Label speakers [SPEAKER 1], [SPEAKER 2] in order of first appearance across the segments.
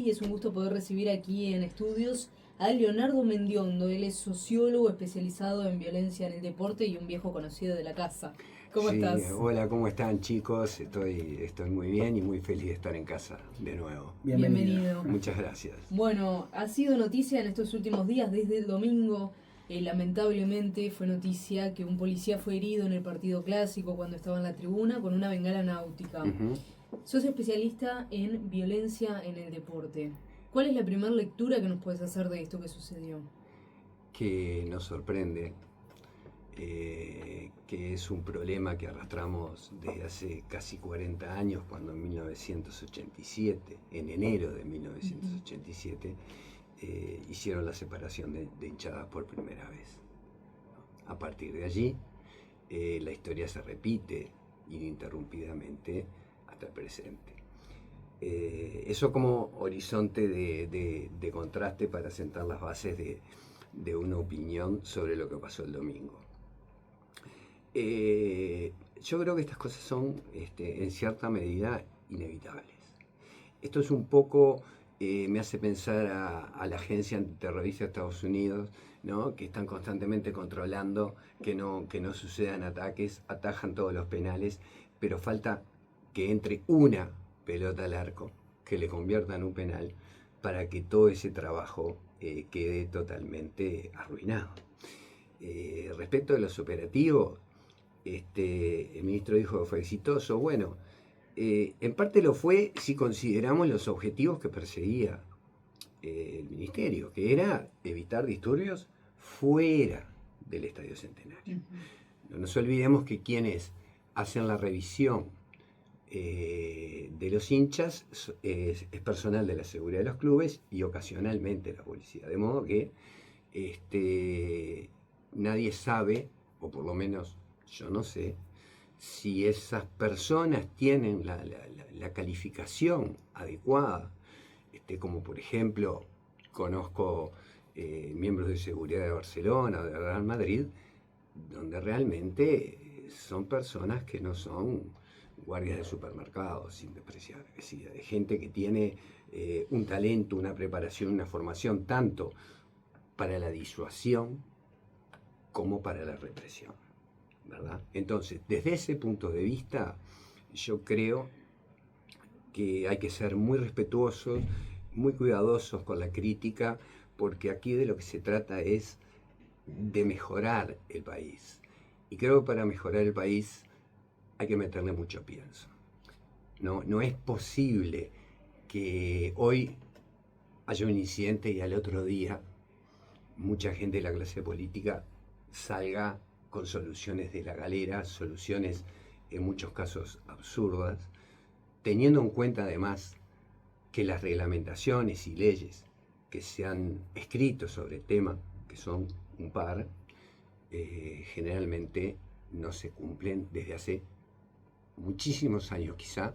[SPEAKER 1] Y es un gusto poder recibir aquí en estudios a Leonardo Mendiondo. Él es sociólogo especializado en violencia en el deporte y un viejo conocido de la casa. ¿Cómo
[SPEAKER 2] Sí,
[SPEAKER 1] estás?
[SPEAKER 2] hola, ¿cómo están chicos? Estoy muy bien y muy feliz de estar en casa de nuevo.
[SPEAKER 3] Bienvenido.
[SPEAKER 1] Bienvenido.
[SPEAKER 2] Muchas gracias.
[SPEAKER 1] Bueno, ha sido noticia en estos últimos días, desde el domingo. Lamentablemente fue noticia que un policía fue herido en el partido clásico cuando estaba en la tribuna con una bengala náutica.
[SPEAKER 2] Ujú.
[SPEAKER 1] Sos especialista en violencia en el deporte. ¿Cuál es la primera lectura que nos puedes hacer de esto que sucedió?
[SPEAKER 2] Que nos sorprende, que es un problema que arrastramos desde hace casi 40 años, cuando en 1987, en enero de 1987, hicieron la separación de hinchadas por primera vez. A partir de allí, la historia se repite ininterrumpidamente hasta el presente. Eso como horizonte de contraste para sentar las bases de una opinión sobre lo que pasó el domingo. Yo creo que estas cosas son en cierta medida inevitables. Esto es un poco, me hace pensar a la agencia antiterrorista de Estados Unidos, ¿no? Que están constantemente controlando que no sucedan ataques, atajan todos los penales, pero falta que entre una pelota al arco, que le convierta en un penal, para que todo ese trabajo quede totalmente arruinado. Respecto de los operativos, el ministro dijo que fue exitoso. Bueno, en parte lo fue si consideramos los objetivos que perseguía el ministerio, que era evitar disturbios fuera del Estadio Centenario. No nos olvidemos que quienes hacen la revisión de los hinchas es personal de la seguridad de los clubes y ocasionalmente la policía. De modo que nadie sabe, o por lo menos yo no sé, si esas personas tienen la calificación adecuada, como por ejemplo conozco miembros de seguridad de Barcelona o de Real Madrid, donde realmente son personas que no son guardias de supermercados, sin despreciar, es decir, de gente que tiene un talento, una preparación, una formación tanto para la disuasión como para la represión, ¿verdad? Entonces, desde ese punto de vista, yo creo que hay que ser muy respetuosos, muy cuidadosos con la crítica, porque aquí de lo que se trata es de mejorar el país. Y creo que para mejorar el país hay que meterle mucho pienso. No es posible que hoy haya un incidente y al otro día mucha gente de la clase política salga con soluciones de la galera, soluciones en muchos casos absurdas, teniendo en cuenta además que las reglamentaciones y leyes que se han escrito sobre el tema, que son un par, generalmente no se cumplen desde hace muchísimos años, quizá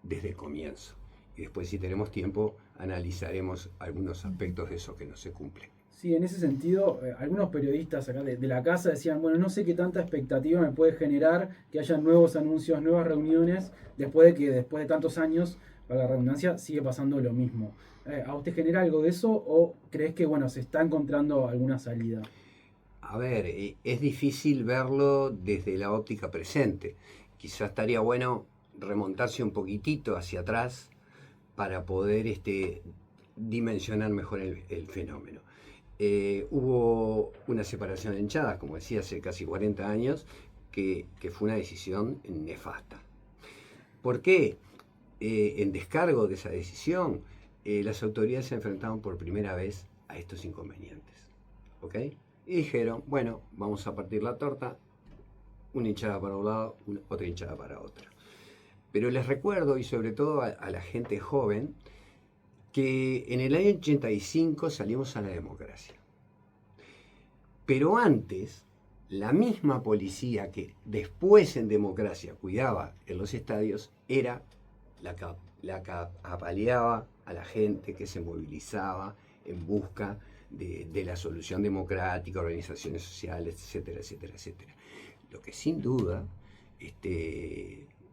[SPEAKER 2] desde el comienzo. Y después, si tenemos tiempo, analizaremos algunos aspectos de eso que no se cumplen.
[SPEAKER 3] Sí, en ese sentido, algunos periodistas acá de la casa decían, bueno, no sé qué tanta expectativa me puede generar que haya nuevos anuncios, nuevas reuniones, después de que después de tantos años, para la redundancia, sigue pasando lo mismo. ¿A usted genera algo de eso o crees que, bueno, se está encontrando alguna salida?
[SPEAKER 2] A ver, es difícil verlo desde la óptica presente. Quizás estaría bueno remontarse un poquitito hacia atrás para poder dimensionar mejor el fenómeno. Hubo una separación de hinchadas, como decía, hace casi 40 años, que fue una decisión nefasta. ¿Por qué? En descargo de esa decisión, las autoridades se enfrentaron por primera vez a estos inconvenientes. ¿Ok? Y dijeron, bueno, vamos a partir la torta, una hinchada para un lado, otra hinchada para otro. Pero les recuerdo, y sobre todo a la gente joven, que en el año 85 salimos a la democracia. Pero antes, la misma policía que después en democracia cuidaba en los estadios era la que apaleaba a la gente que se movilizaba en busca de la solución democrática, organizaciones sociales, etcétera, etcétera, etcétera. Lo que sin duda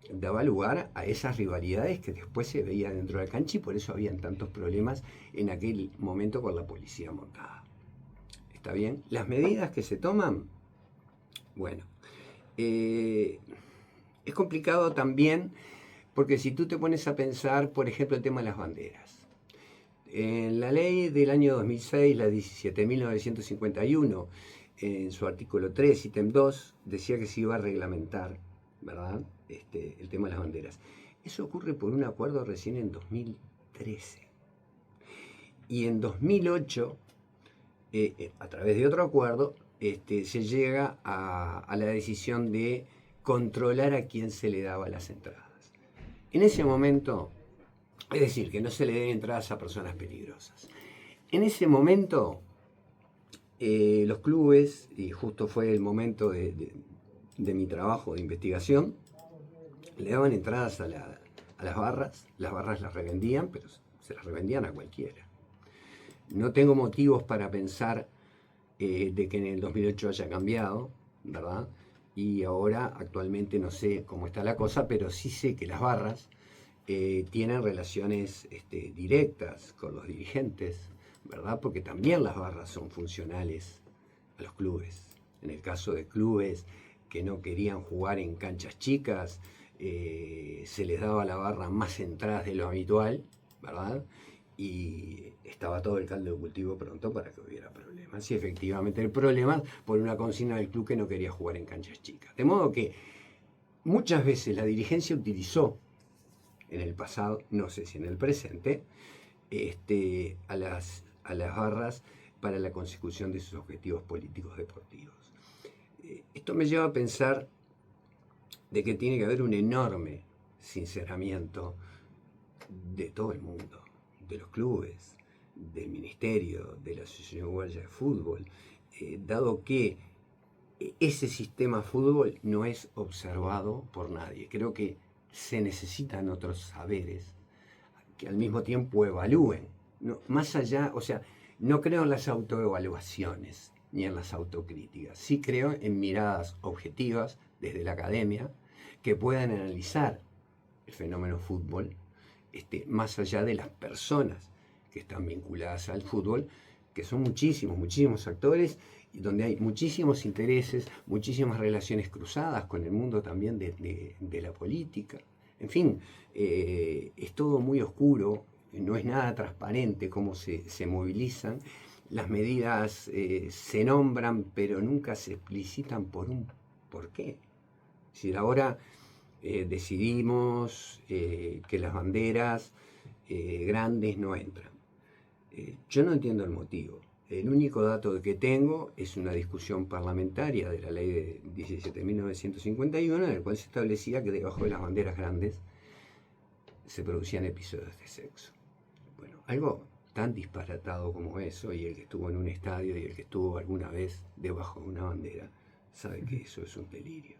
[SPEAKER 2] daba lugar a esas rivalidades que después se veían dentro de la cancha y por eso habían tantos problemas en aquel momento con la policía montada. ¿Está bien? Las medidas que se toman, bueno, es complicado también porque si tú te pones a pensar, por ejemplo, el tema de las banderas. En la ley del año 2006, la 17.951, en su artículo 3, ítem 2, decía que se iba a reglamentar, ¿verdad?, el tema de las banderas. Eso ocurre por un acuerdo recién en 2013. Y en 2008, a través de otro acuerdo, se llega a la decisión de controlar a quién se le daba las entradas. En ese momento, es decir, que no se le den entradas a personas peligrosas. En ese momento, los clubes, y justo fue el momento de mi trabajo de investigación, le daban entradas a las barras las revendían, pero se las revendían a cualquiera. No tengo motivos para pensar de que en el 2008 haya cambiado, ¿verdad? Y ahora actualmente no sé cómo está la cosa, pero sí sé que las barras tienen relaciones directas con los dirigentes, ¿verdad? Porque también las barras son funcionales a los clubes. En el caso de clubes que no querían jugar en canchas chicas, se les daba a la barra más entradas de lo habitual, ¿verdad? Y estaba todo el caldo de cultivo pronto para que hubiera problemas. Y efectivamente el problema por una consigna del club que no quería jugar en canchas chicas. De modo que muchas veces la dirigencia utilizó en el pasado, no sé si en el presente, a las barras para la consecución de sus objetivos políticos deportivos. Esto me lleva a pensar de que tiene que haber un enorme sinceramiento de todo el mundo, de los clubes, del ministerio, de la Asociación Uruguaya de Fútbol, dado que ese sistema fútbol no es observado por nadie. Creo que se necesitan otros saberes que al mismo tiempo evalúen. No, más allá, o sea, no creo en las autoevaluaciones ni en las autocríticas. Sí creo en miradas objetivas desde la academia que puedan analizar el fenómeno fútbol más allá de las personas que están vinculadas al fútbol, que son muchísimos actores y donde hay muchísimos intereses, muchísimas relaciones cruzadas con el mundo también de la política. En fin, es todo muy oscuro, no es nada transparente cómo se movilizan. Las medidas se nombran, pero nunca se explicitan por un porqué. Es decir, ahora decidimos que las banderas grandes no entran. Yo no entiendo el motivo. El único dato que tengo es una discusión parlamentaria de la ley de 17.951, en el cual se establecía que debajo de las banderas grandes se producían episodios de sexo. Bueno, algo tan disparatado como eso, y el que estuvo en un estadio y el que estuvo alguna vez debajo de una bandera, sabe que eso es un delirio.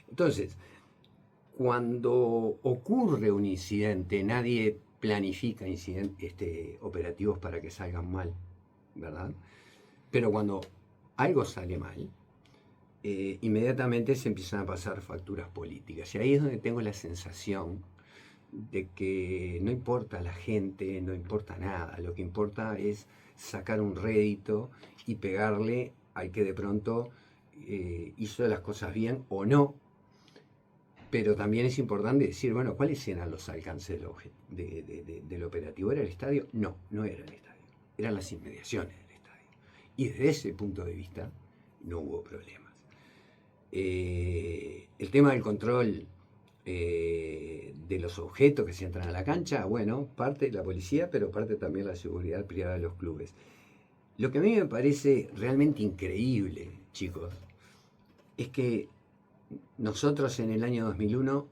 [SPEAKER 2] Entonces, cuando ocurre un incidente, nadie planifica operativos para que salgan mal, ¿verdad? Pero cuando algo sale mal, inmediatamente se empiezan a pasar facturas políticas. Y ahí es donde tengo la sensación de que no importa la gente, no importa nada, lo que importa es sacar un rédito y pegarle al que de pronto hizo las cosas bien o no. Pero también es importante decir, bueno, ¿cuáles eran los alcances del operativo? ¿Era el estadio? No, no era el estadio. Eran las inmediaciones del estadio. Y desde ese punto de vista no hubo problemas. El tema del control de los objetos que se entran a la cancha, bueno, parte la policía, pero parte también la seguridad privada de los clubes. Lo que a mí me parece realmente increíble, chicos, es que nosotros en el año 2001,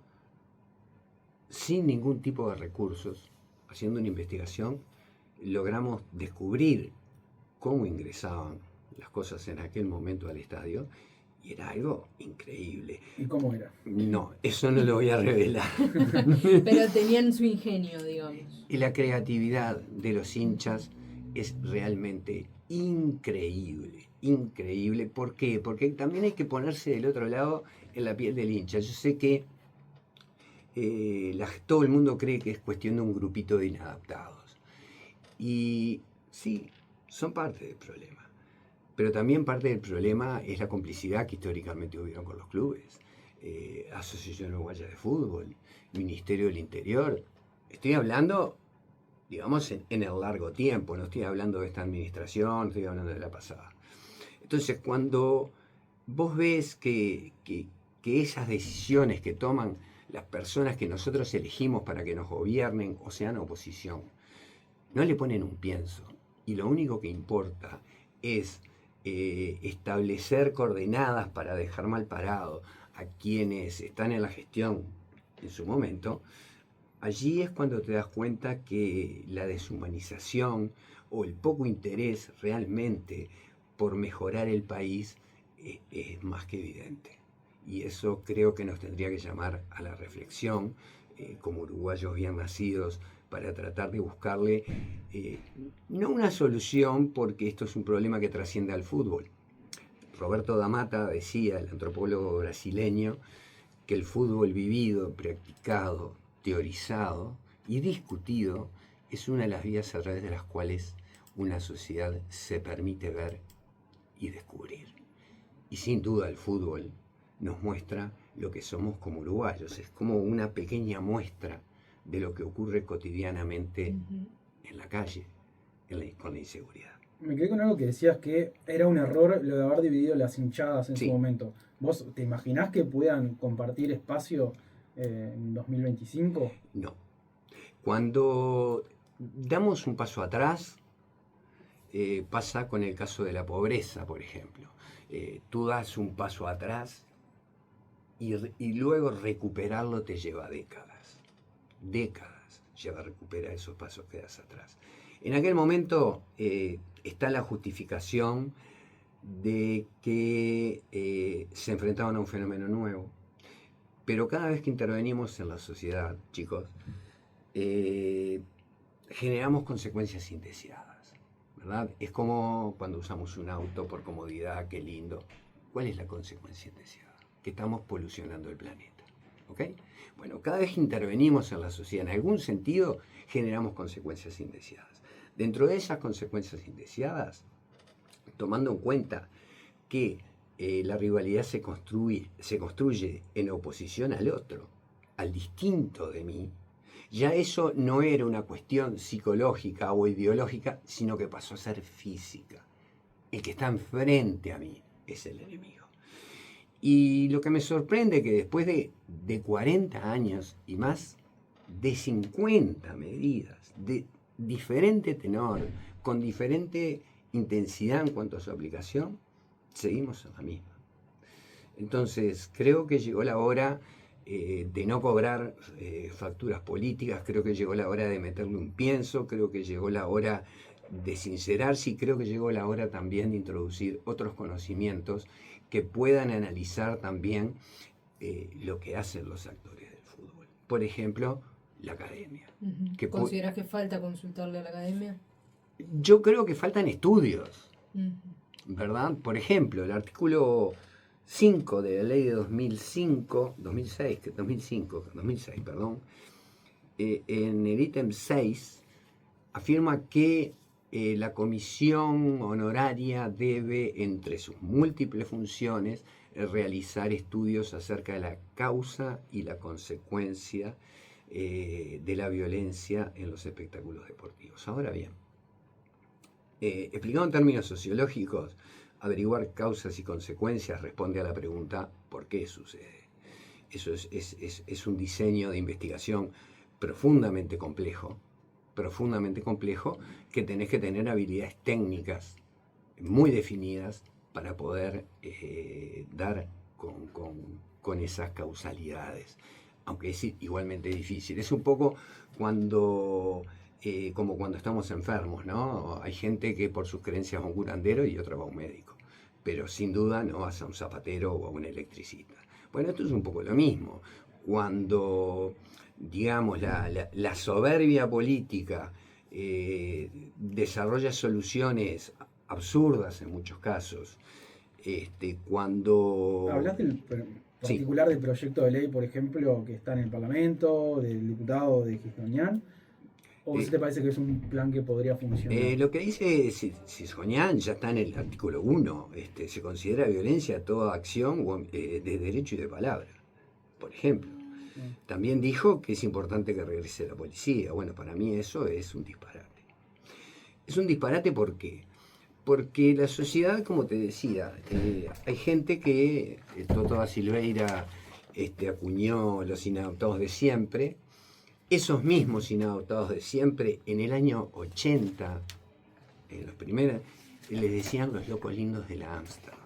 [SPEAKER 2] sin ningún tipo de recursos, haciendo una investigación, logramos descubrir cómo ingresaban las cosas en aquel momento al estadio, y era algo increíble.
[SPEAKER 3] ¿Y cómo era?
[SPEAKER 2] No, eso no lo voy a revelar.
[SPEAKER 1] Pero tenían su ingenio, digamos.
[SPEAKER 2] Y la creatividad de los hinchas es realmente increíble, increíble. ¿Por qué? Porque también hay que ponerse del otro lado en la piel del hincha. Yo sé que todo el mundo cree que es cuestión de un grupito de inadaptados. Y sí, son parte del problema. Pero también parte del problema es la complicidad que históricamente hubieron con los clubes. Asociación Uruguaya de Fútbol, Ministerio del Interior. Estoy hablando, digamos, en el largo tiempo, no estoy hablando de esta administración, estoy hablando de la pasada. Entonces, cuando vos ves que esas decisiones que toman las personas que nosotros elegimos para que nos gobiernen o sean oposición, no le ponen un pienso, y lo único que importa es establecer coordenadas para dejar mal parado a quienes están en la gestión en su momento, allí es cuando te das cuenta que la deshumanización o el poco interés realmente por mejorar el país es más que evidente. Y eso creo que nos tendría que llamar a la reflexión, como uruguayos bien nacidos, para tratar de buscarle no una solución, porque esto es un problema que trasciende al fútbol. Roberto da Mata decía, el antropólogo brasileño, que el fútbol vivido, practicado, teorizado y discutido es una de las vías a través de las cuales una sociedad se permite ver y descubrir. Y sin duda el fútbol nos muestra lo que somos como uruguayos, es como una pequeña muestra de lo que ocurre cotidianamente en la calle, con la inseguridad.
[SPEAKER 3] Me quedé con algo que decías que era un error lo de haber dividido las hinchadas en
[SPEAKER 2] Sí.
[SPEAKER 3] su momento. ¿Vos te imaginás que puedan compartir espacio en 2025?
[SPEAKER 2] No. Cuando damos un paso atrás, pasa con el caso de la pobreza, por ejemplo. Tú das un paso atrás y luego recuperarlo te lleva décadas. Décadas lleva a recuperar esos pasos que das atrás. En aquel momento está la justificación de que se enfrentaban a un fenómeno nuevo, pero cada vez que intervenimos en la sociedad, chicos, generamos consecuencias indeseadas, ¿verdad? Es como cuando usamos un auto por comodidad, qué lindo. ¿Cuál es la consecuencia indeseada? Que estamos polucionando el planeta, ¿ok? Bueno, cada vez que intervenimos en la sociedad, en algún sentido, generamos consecuencias indeseadas. Dentro de esas consecuencias indeseadas, tomando en cuenta que la rivalidad se construye en oposición al otro, al distinto de mí, ya eso no era una cuestión psicológica o ideológica, sino que pasó a ser física. El que está enfrente a mí es el enemigo. Y lo que me sorprende es que después de 40 años y más, de 50 medidas, de diferente tenor, con diferente intensidad en cuanto a su aplicación, seguimos en la misma. Entonces, creo que llegó la hora de no cobrar facturas políticas, creo que llegó la hora de meterle un pienso, creo que llegó la hora de sincerarse y creo que llegó la hora también de introducir otros conocimientos que puedan analizar también lo que hacen los actores del fútbol. Por ejemplo, la academia.
[SPEAKER 1] ¿Consideras que falta consultarle a la academia?
[SPEAKER 2] Yo creo que faltan estudios, ¿verdad? Por ejemplo, el artículo 5 de la ley de 2006, en el ítem 6, afirma que la comisión honoraria debe, entre sus múltiples funciones, realizar estudios acerca de la causa y la consecuencia de la violencia en los espectáculos deportivos. Ahora bien, explicado en términos sociológicos, averiguar causas y consecuencias responde a la pregunta ¿por qué sucede? Eso es un diseño de investigación profundamente complejo, que tenés que tener habilidades técnicas muy definidas para poder dar con esas causalidades, aunque es igualmente difícil. Es un poco como cuando estamos enfermos, ¿no? Hay gente que por sus creencias va a un curandero y otra va a un médico, pero sin duda no vas a un zapatero o a un electricista. Bueno, esto es un poco lo mismo. Cuando, digamos, la soberbia política desarrolla soluciones absurdas en muchos casos, cuando...
[SPEAKER 3] Hablas del particular del proyecto de ley, por ejemplo, que está en el Parlamento, del diputado de Gisdonian? ¿O si te parece que es un plan que podría funcionar?
[SPEAKER 2] Lo que dice Cisjonian ya está en el artículo 1. Se considera violencia toda acción de derecho y de palabra, por ejemplo. También dijo que es importante que regrese la policía. Bueno, para mí eso es un disparate. Es un disparate ¿por qué? Porque la sociedad, como te decía, hay gente que Toto da Silveira acuñó los inadaptados de siempre. Esos mismos inadaptados de siempre, en el año 80, en los primeros, les decían los locos lindos de la Ámsterdam.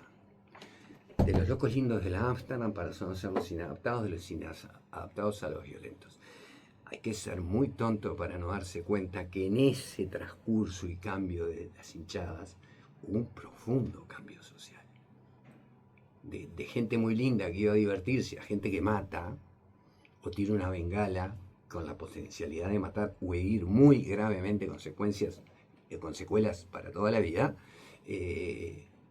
[SPEAKER 2] De los locos lindos de la Ámsterdam para no ser los inadaptados de los inadaptados a los violentos. Hay que ser muy tonto para no darse cuenta que en ese transcurso y cambio de las hinchadas hubo un profundo cambio social. De gente muy linda que iba a divertirse a gente que mata o tira una bengala con la potencialidad de matar o herir muy gravemente con secuelas para toda la vida,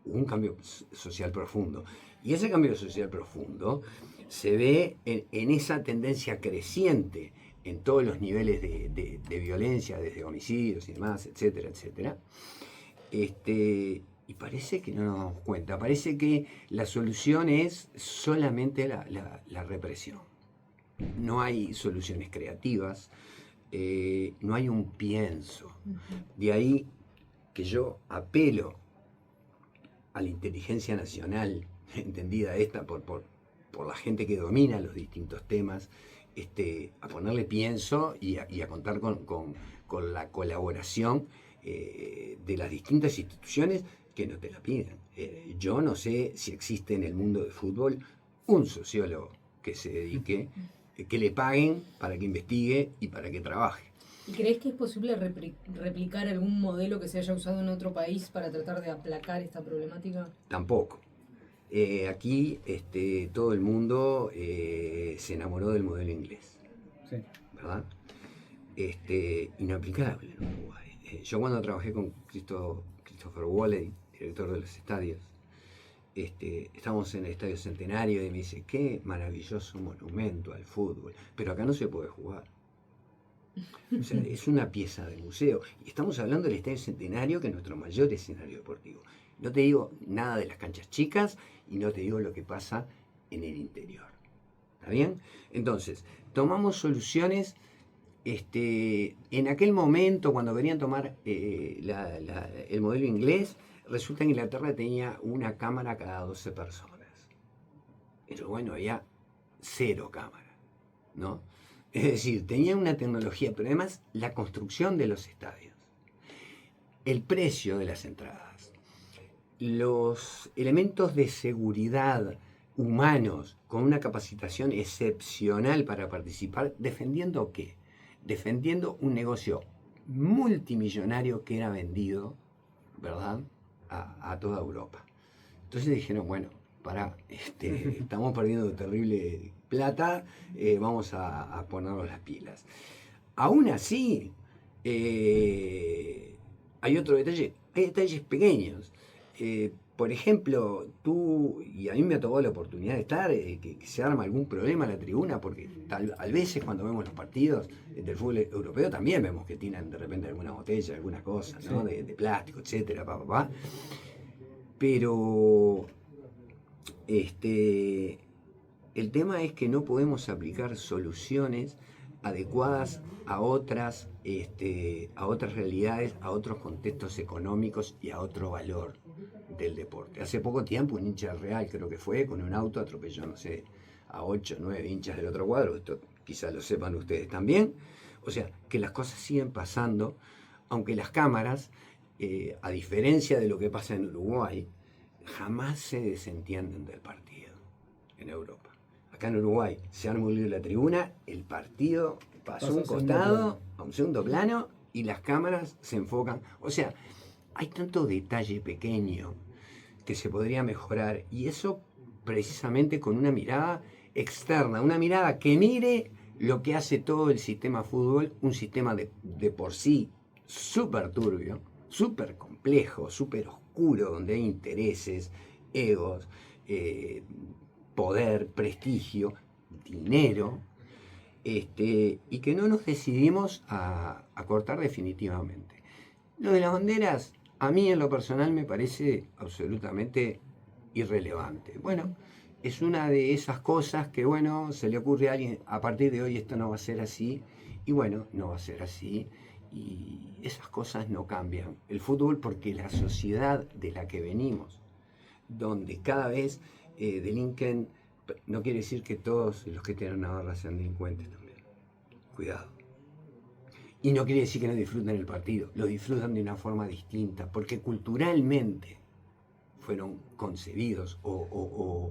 [SPEAKER 2] hubo un cambio social profundo. Y ese cambio social profundo se ve en esa tendencia creciente en todos los niveles de violencia, desde homicidios y demás, etcétera, etcétera. Y parece que no nos damos cuenta, parece que la solución es solamente la represión. No hay soluciones creativas, no hay un pienso. De ahí que yo apelo a la inteligencia nacional, entendida esta por la gente que domina los distintos temas, a ponerle pienso y a contar con la colaboración de las distintas instituciones que no te la piden. Yo no sé si existe en el mundo del fútbol un sociólogo que se dedique, que le paguen para que investigue y para que trabaje.
[SPEAKER 1] ¿Y crees que es posible replicar algún modelo que se haya usado en otro país para tratar de aplacar esta problemática?
[SPEAKER 2] Tampoco. Aquí todo el mundo se enamoró del modelo inglés,
[SPEAKER 3] Sí.
[SPEAKER 2] ¿verdad? Inaplicable en Uruguay. Yo cuando trabajé con Christopher Walley, director de los estadios, estamos en el Estadio Centenario y me dice, qué maravilloso monumento al fútbol, pero acá no se puede jugar. O sea, es una pieza de museo. Y estamos hablando del Estadio Centenario, que es nuestro mayor escenario deportivo. No te digo nada de las canchas chicas y no te digo lo que pasa en el interior. ¿Está bien? Entonces, tomamos soluciones. En aquel momento, cuando querían tomar el modelo inglés, resulta que Inglaterra tenía una cámara cada 12 personas. Pero bueno, había 0 cámaras, ¿no? Es decir, tenían una tecnología, pero además la construcción de los estadios, el precio de las entradas, los elementos de seguridad humanos con una capacitación excepcional para participar, ¿defendiendo qué? Defendiendo un negocio multimillonario que era vendido, ¿verdad?, a toda Europa. Entonces dijeron, bueno, estamos perdiendo terrible plata, vamos a ponernos las pilas. Aún así, hay otro detalle, hay detalles pequeños. Por ejemplo, y a mí me ha tocado la oportunidad de estar, que se arma algún problema en la tribuna, porque a veces cuando vemos los partidos del fútbol europeo también vemos que tiran de repente alguna botella, alguna cosa, ¿no?
[SPEAKER 3] Sí.
[SPEAKER 2] De plástico, etcétera, Pero el tema es que no podemos aplicar soluciones adecuadas a otras realidades, a otros contextos económicos y a otro valor del deporte. Hace poco tiempo un hincha real, creo que fue, con un auto atropelló, no sé, a 8 o 9 hinchas del otro cuadro. Esto quizás lo sepan ustedes también. O sea, que las cosas siguen pasando, aunque las cámaras, a diferencia de lo que pasa en Uruguay, jamás se desentienden del partido en Europa. Acá en Uruguay se arma un lío en la tribuna, el partido pasó a un costado, a un segundo plano, y las cámaras se enfocan. O sea, hay tanto detalle pequeño que se podría mejorar, y eso precisamente con una mirada externa, una mirada que mire lo que hace todo el sistema fútbol, un sistema de por sí súper turbio, súper complejo, súper oscuro, donde hay intereses, egos, poder, prestigio, dinero, y que no nos decidimos a cortar definitivamente. Lo de las banderas, a mí en lo personal me parece absolutamente irrelevante. Bueno, es una de esas cosas que, bueno, se le ocurre a alguien, a partir de hoy esto no va a ser así, y bueno, no va a ser así, y esas cosas no cambian. El fútbol, porque la sociedad de la que venimos, donde cada vez delinquen, no quiere decir que todos los que tienen una barra sean delincuentes también. Cuidado. Y no quiere decir que no disfruten el partido, lo disfrutan de una forma distinta, porque culturalmente fueron concebidos o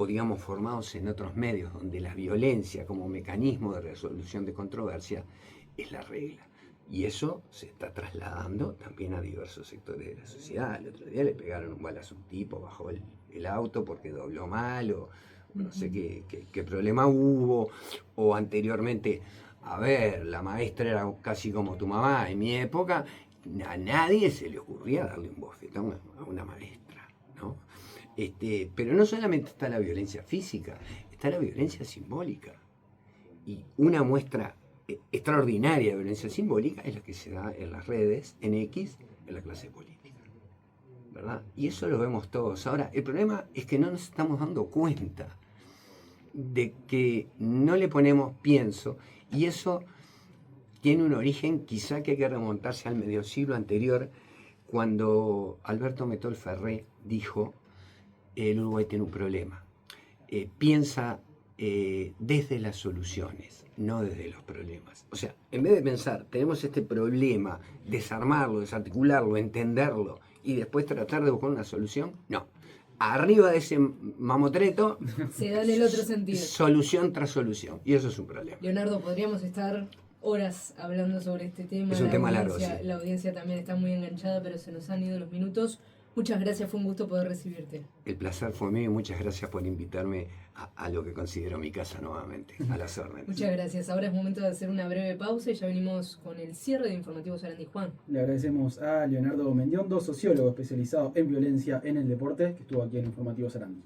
[SPEAKER 2] digamos formados en otros medios donde la violencia como mecanismo de resolución de controversia es la regla. Y eso se está trasladando también a diversos sectores de la sociedad. El otro día le pegaron un balazo a un tipo, bajó el auto porque dobló mal, o no sé qué problema hubo, o anteriormente, a ver, la maestra era casi como tu mamá. En mi época, a nadie se le ocurría darle un bofetón a una maestra, ¿no? Pero no solamente está la violencia física, está la violencia simbólica. Y una muestra extraordinaria de violencia simbólica es la que se da en las redes, en X, en la clase política, ¿verdad? Y eso lo vemos todos. Ahora, el problema es que no nos estamos dando cuenta de que no le ponemos pienso, y eso tiene un origen quizá que hay que remontarse al medio siglo anterior, cuando Alberto Metol Ferré dijo: el Uruguay tiene un problema, piensa desde las soluciones, no desde los problemas. O sea, en vez de pensar, tenemos este problema, desarmarlo, desarticularlo, entenderlo y después tratar de buscar una solución, no. Arriba de ese mamotreto
[SPEAKER 1] se da en el otro sentido.
[SPEAKER 2] Solución tras solución. Y eso es un problema.
[SPEAKER 1] Leonardo, podríamos estar horas hablando sobre este tema.
[SPEAKER 2] Es un tema largo, sí.
[SPEAKER 1] La audiencia también está muy enganchada, pero se nos han ido los minutos. Muchas gracias, fue un gusto poder recibirte.
[SPEAKER 2] El placer fue mío y muchas gracias por invitarme a lo que considero mi casa nuevamente, a las órdenes.
[SPEAKER 1] Muchas gracias. Ahora es momento de hacer una breve pausa y ya venimos con el cierre de Informativo Sarandí. Juan.
[SPEAKER 3] Le agradecemos a Leonardo Mendiondo, sociólogo especializado en violencia en el deporte, que estuvo aquí en Informativo Sarandí.